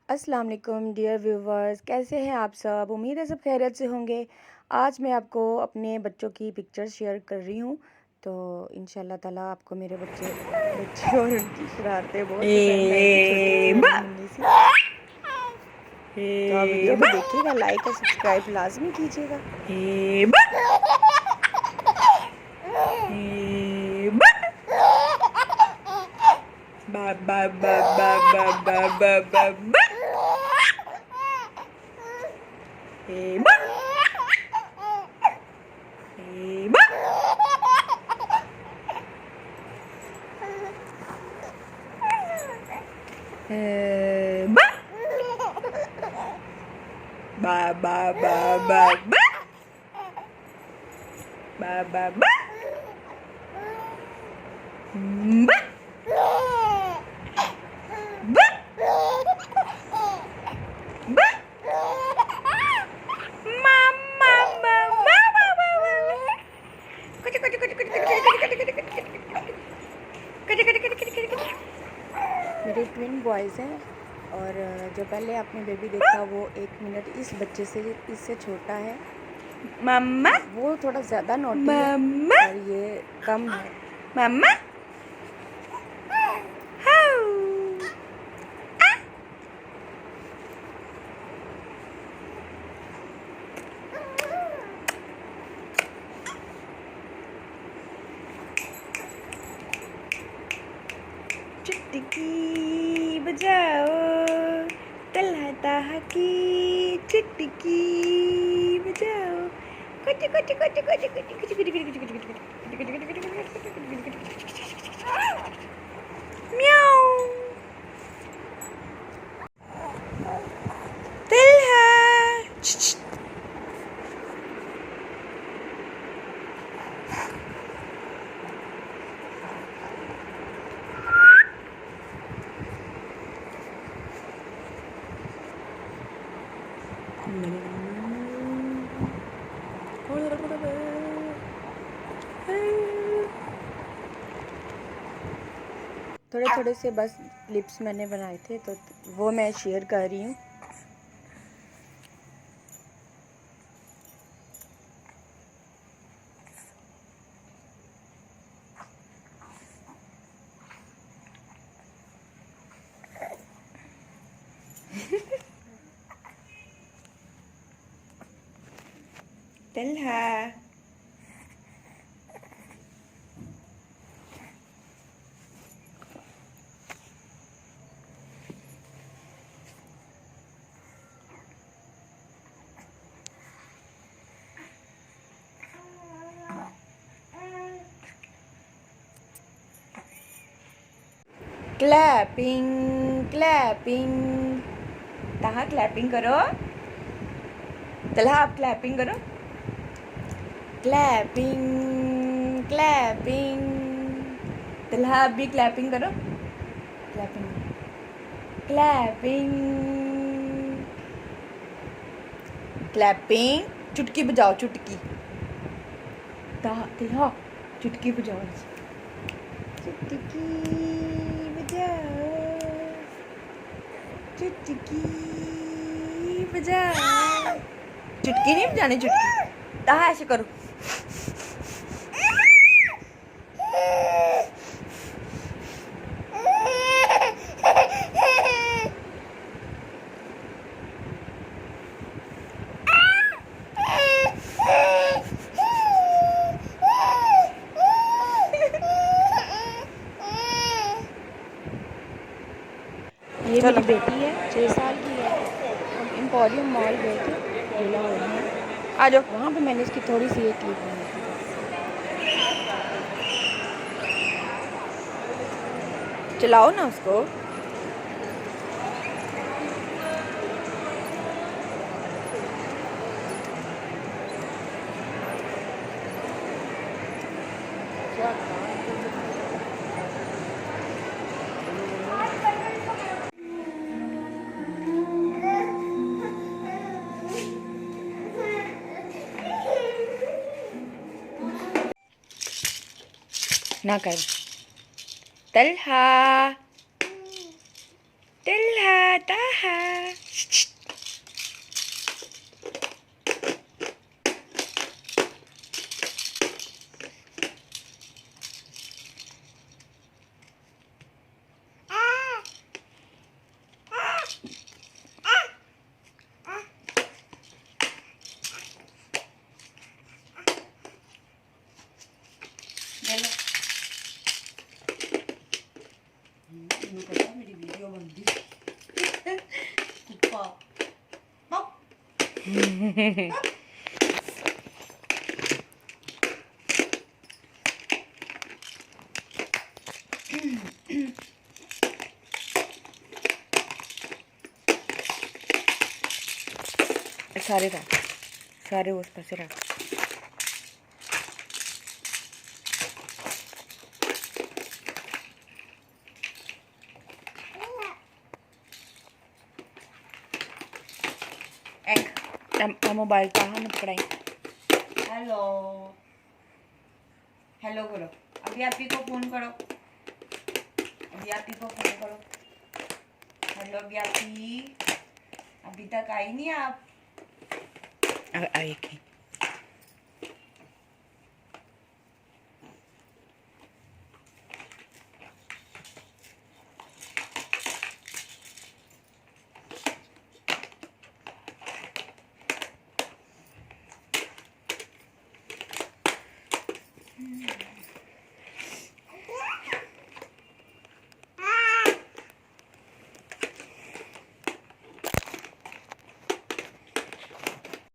अस्सलाम वालेकुम dear viewers, कैसे हैं आप सब? उम्मीद है सब खैरियत से होंगे। आज मैं आपको अपने बच्चों की पिक्चर शेयर कर रही हूँ। तो इंशाल्लाह ताला आपको मेरे बच्चे बच्चे और उनकी शरारतें बहुत पसंद आएंगी, छोटी सी बा नन्ही मुन्नी सी। तो आप वीडियो को बा देखिएगा, लाइक और सब्सक्राइब लाजमी कीजिएगा। बा बा बा बा बा बा बा बा बा बा बा बा बा बा बा बा ba ba ba ba ba ba mama mama mama kucuk kucuk kucuk kucuk kucuk मेरे ट्विन बॉयज़ हैं और जो पहले आपने बेबी देखा वो 1 मिनट इस बच्चे से इससे छोटा है। mama वो थोड़ा ज़्यादा नॉटी है mama और ये कम है। mama how चुटकी बजाओ तलहता की चुटकी बजाओ कुछ कुछ कुछ कुछ कुछ कुछ कुछ कुछ म्याऊ तलहा थोड़े थोड़े से बस क्लिप्स मैंने बनाए थे तो वो मैं शेयर कर रही हूँ। तलहा क्लैपिंग क्लैपिंग तहा क्लैपिंग करो तलहा आप क्लैपिंग करो क्लैपिंग क्लैपिंग तलहा आप भी क्लैपिंग करो क्लैपिंग क्लैपिंग क्लैपिंग चुटकी बजाओ चुटकी तलहा चुटकी बजाओ चुटकी बजाओ चुटकी बजाओ चुटकी नहीं बजानी चुटकी तहा ऐसे करो ये मेरी बेटी है, 6 साल की है। हम एम्पोरियम मॉल गए थे जिला में, आ जाओ वहाँ पे मैंने इसकी थोड़ी सी एक क्लिप बनाई थी। चलाओ ना उसको ना कर तलहा तलहा ताहा पता मेरी वीडियो बनती कुप्पा सारे रख, सारे उस पास रख। मोबाइल का हम पकड़ाई। हेलो हेलो करो, अभी आप ही को फोन करो, अभी आप ही को फोन करो। हेलो अभी आप ही, अभी तक आई नहीं आप। आई